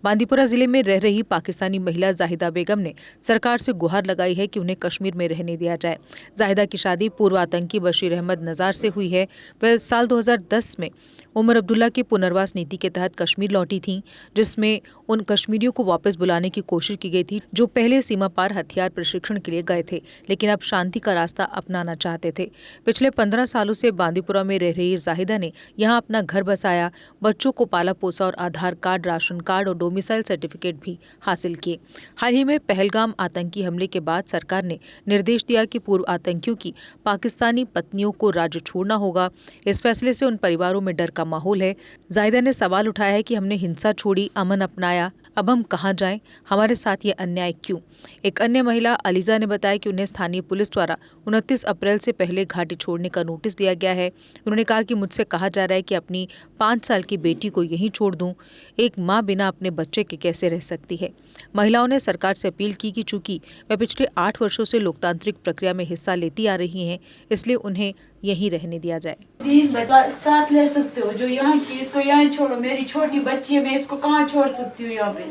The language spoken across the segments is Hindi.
बांदीपुरा जिले में रह रही पाकिस्तानी महिला जाहिदा बेगम ने सरकार से गुहार लगाई है कि उन्हें कश्मीर में रहने दिया जाए। जाहिदा की शादी पूर्व आतंकी बशीर अहमद नज़ार से हुई है। वह साल 2010 में उमर अब्दुल्ला की पुनर्वास नीति के तहत कश्मीर लौटी थीं, जिसमें उन कश्मीरियों को वापस बुलाने की कोशिश की गई थी जो पहले सीमा पार हथियार प्रशिक्षण के लिए गए थे, लेकिन अब शांति का रास्ता अपनाना चाहते थे। पिछले 15 सालों से बांदीपुरा में रह रही जाहिदा ने यहाँ अपना घर बसाया, बच्चों को पाला पोसा और आधार कार्ड, राशन कार्ड और डोमिसाइल सर्टिफिकेट भी हासिल किए। हाल ही में पहलगाम आतंकी हमले के बाद सरकार ने निर्देश दिया कि पूर्व आतंकियों की पाकिस्तानी पत्नियों को राज्य छोड़ना होगा। इस फैसले से उन परिवारों में डर का माहौल है। जाहिदा ने सवाल उठाया है कि हमने हिंसा छोड़ी, अमन अपनाया, अब हम कहाँ जाएं? हमारे साथ ये अन्याय क्यों? एक अन्य महिला अलीजा ने बताया कि उन्हें स्थानीय पुलिस द्वारा 29 अप्रैल से पहले घाटी छोड़ने का नोटिस दिया गया है। उन्होंने कहा कि मुझसे कहा जा रहा है कि अपनी 5 साल की बेटी को यहीं छोड़ दूं। एक माँ बिना अपने बच्चे के कैसे रह सकती है? महिलाओं ने सरकार से अपील की कि चूंकि वह पिछले 8 वर्षों से लोकतांत्रिक प्रक्रिया में हिस्सा लेती आ रही हैं, इसलिए उन्हें यहीं रहने दिया जाए। 3 साथ ले सकते हो, जो यहाँ की इसको यहाँ छोड़ो। मेरी छोटी बच्ची है, मैं इसको कहाँ छोड़ सकती हूँ यहाँ पे।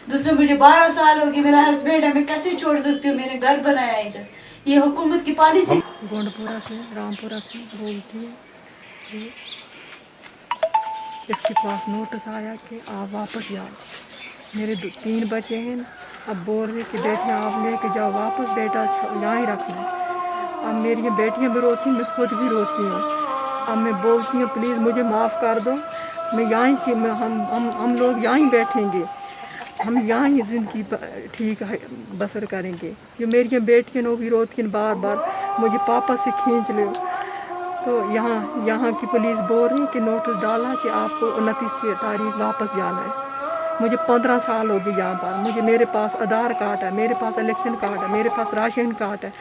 दूसरा, मुझे 12 साल हो गए, मेरा हस्बैंड है, मैं कैसे छोड़ सकती हूँ? मैंने घर बनाया इधर। ये हुकूमत की पॉलिसी। गोंडपुरा से, रामपुरा से बोलती है। इसके पास नोटिस आया कि आप वापस जाओ। मेरे 3 बच्चे हैं, अब बोल रहे कि बेटी आप लेके जाओ वापस, बेटा यहाँ ही रखना। अब मेरी बेटियाँ भी रोती, मैं खुद भी रोती हूँ। अब मैं बोलती हूँ प्लीज़ मुझे माफ़ कर दो, मैं यहाँ की हम लोग यहाँ ही बैठेंगे, हम यहाँ ही ज़िंदगी ठीक है बसर करेंगे। जो मेरी बेटियाँ वो भी रोती हैं बार बार, मुझे पापा से खींच लो। तो यहाँ की पुलिस बोल रही है कि नोटिस डाला कि आपको 29 तारीख वापस जाना है। मुझे 15 साल हो गए यहाँ पर। मेरे पास आधार कार्ड है, मेरे पास इलेक्शन कार्ड है, मेरे पास राशन कार्ड है,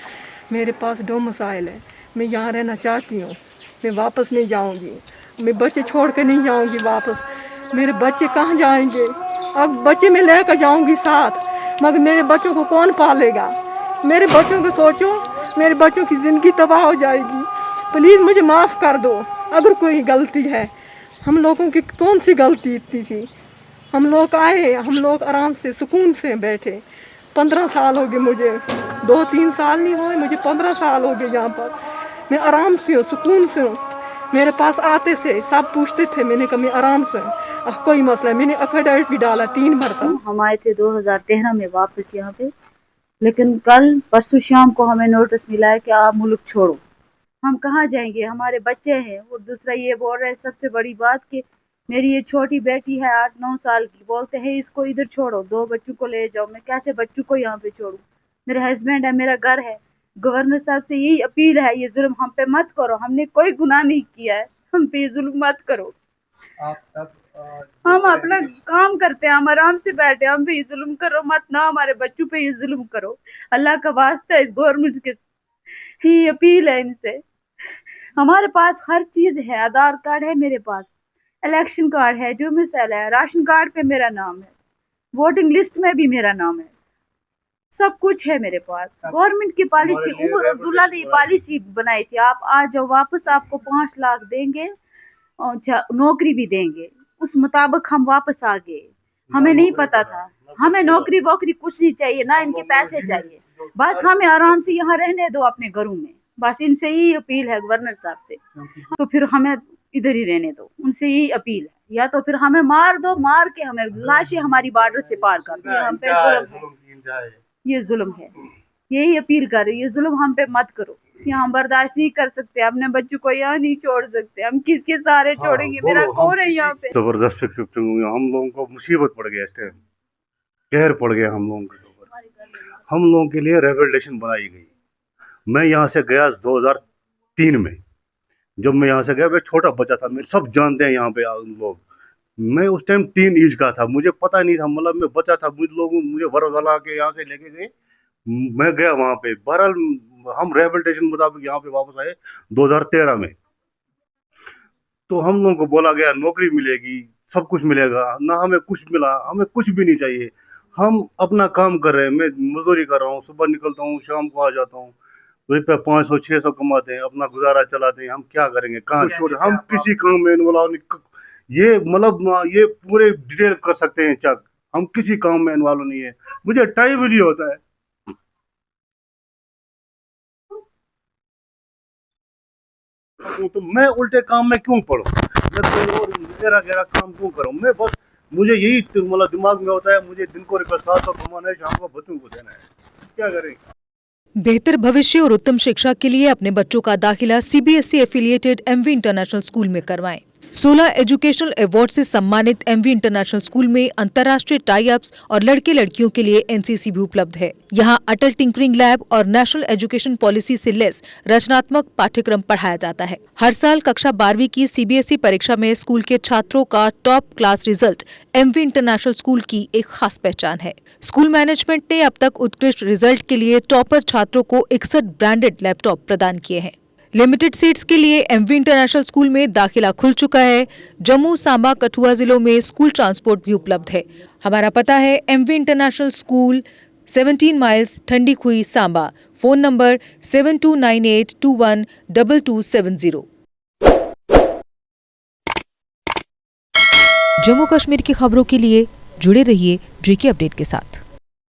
मेरे पास डोमिसाइल है। मैं यहाँ रहना चाहती हूँ, मैं वापस नहीं जाऊँगी। मैं बच्चे छोड़ कर नहीं जाऊँगी वापस। मेरे बच्चे कहाँ जाएंगे? अब बच्चे मैं लेकर जाऊँगी साथ, मगर मेरे बच्चों को कौन पालेगा? मेरे बच्चों को सोचो, मेरे बच्चों की ज़िंदगी तबाह हो जाएगी। प्लीज़ मुझे माफ़ कर दो अगर कोई गलती है। हम लोगों की कौन सी गलती इतनी थी? हम लोग आए, हम लोग आराम से सुकून से बैठे। 15 साल हो गए मुझे, 2-3 साल नहीं हुए, मुझे 15 साल हो गए यहाँ पर। मैं आराम से हूँ, सुकून से हूँ। मेरे पास आते से सब पूछते थे, मैंने कहा मैं आराम से कोई मसला है। मैंने एफिडेविट भी डाला 3 बार तक। हम आए थे 2013 में वापस यहाँ पे, लेकिन कल परसों शाम को हमें नोटिस मिला है कि आप मुल्क छोड़ो। हम कहाँ जाएंगे? हमारे बच्चे हैं। और दूसरा ये बोल रहे हैं, सबसे बड़ी बात कि मेरी ये छोटी बेटी है 8-9 साल की, बोलते हैं इसको इधर छोड़ो, 2 बच्चों को ले जाओ। मैं कैसे बच्चों को यहाँ पे छोड़ूं? मेरे हस्बैंड है, मेरा घर है। गवर्नर साहब से यही अपील है, ये जुल्म हम पे मत करो। हमने कोई गुनाह नहीं किया है, हम पे ये जुल्म मत करो। हम अपना काम करते हैं, हम आराम से बैठे, हम पे ये जुल्म करो मत ना, हमारे बच्चों पे ये जुल्म करो। अल्लाह का वास्ता है, इस गवर्नमेंट के ही अपील है इनसे। हमारे पास हर चीज है, आधार कार्ड है मेरे पास, इलेक्शन कार्ड है, डोमिसाइल है, राशन कार्ड पे मेरा नाम है, वोटिंग लिस्ट में भी मेरा नाम है, सब कुछ है मेरे पास। गवर्नमेंट की पॉलिसी, उमर अब्दुल्ला ने पॉलिसी बनाई थी, आप आ जाओ वापस, आपको 5 लाख देंगे और नौकरी भी देंगे। उस मुताबिक हम वापस आ गए। हमें नहीं पता था, हमें नौकरी वोकरी कुछ नहीं चाहिए, ना इनके पैसे चाहिए, बस हमें आराम से यहाँ रहने दो अपने घरों में। बस इनसे ही अपील है गवर्नर साहब से, तो फिर हमें इधर ही रहने दो, उनसे यही अपील है। या तो फिर हमें मार दो, मार के हमें लाशें हमारी बॉर्डर से पार कर दो। हम पे जुल्म है, ये जुल्म है, यही अपील कर रही है, जुल्म हम पे मत करो। यहाँ हम बर्दाश्त नहीं कर सकते, अपने बच्चों को यहाँ नहीं छोड़ सकते। हम किसके सहारे छोड़ेंगे? मेरा कौन है यहाँ पे? जबरदस्त हम लोगों को मुसीबत पड़ गया, इस टाइम कहर पड़ गया हम लोगों के ऊपर। हम लोगों के लिए रेवोल्यूशन बनाई गई। मैं यहाँ से गया 2003 में। जब मैं यहाँ से गया, मैं छोटा बच्चा था, मेरे सब जानते हैं यहाँ पे लोग। मैं उस टाइम टीन एज का था, मुझे पता नहीं था, मतलब मैं बच्चा था। मुझे वर्गला के यहाँ से लेके गए, मैं गया वहाँ पे। बहरहाल हम रेवोल्यूशन मुताबिक यहाँ पे वापस आए 2013 में। तो हम लोगों को बोला गया नौकरी मिलेगी, सब कुछ मिलेगा, ना हमें कुछ मिला। हमें कुछ भी नहीं चाहिए, हम अपना काम कर रहे हैं। मैं मजदूरी कर रहा हूँ, सुबह निकलता हूँ, शाम को आ जाता हूँ, रुपये 500-600 कमाते हैं, अपना गुजारा चलाते हैं। हम क्या करेंगे? कहाँ छोड़े? हम किसी काम में इन्वॉल्व नहीं। ये मतलब ये पूरे डिटेल कर सकते हैं चेक। हम किसी काम में इन्वॉल्व नहीं है, मुझे टाइम ही नहीं होता है। तो मैं उल्टे काम में क्यों पढ़ूं, मैं कोई और गहरा गहरा काम क्यों करूं, मैं बस मुझे यही मतलब दिमाग में होता है, मुझे दिन को 700 कमाना है, शाम को बच्चों को देना है, क्या करें। बेहतर भविष्य और उत्तम शिक्षा के लिए अपने बच्चों का दाखिला CBSE affiliated MV international school में करवाएं। 16 एजुकेशनल अवार्ड से सम्मानित एमवी इंटरनेशनल स्कूल में अंतर्राष्ट्रीय टाई अप्स और लड़के लड़कियों के लिए एनसीसी भी उपलब्ध है। यहाँ अटल टिंकरिंग लैब और नेशनल एजुकेशन पॉलिसी से लेस रचनात्मक पाठ्यक्रम पढ़ाया जाता है। हर साल कक्षा 12वीं की सीबीएसई परीक्षा में स्कूल के छात्रों का top class result MV international school की एक खास पहचान है। स्कूल मैनेजमेंट ने अब तक उत्कृष्ट रिजल्ट के लिए टॉपर छात्रों को 61 ब्रांडेड लैपटॉप प्रदान किए हैं। लिमिटेड सीट्स के लिए एमवी इंटरनेशनल स्कूल में दाखिला खुल चुका है। जम्मू, सांबा, कठुआ जिलों में स्कूल ट्रांसपोर्ट भी उपलब्ध है। हमारा पता है MV international school, 17 miles, Thandi Khui, Samba. Phone number 7298212270। Jammu Kashmir की खबरों के लिए जुड़े रहिए JK अपडेट के साथ।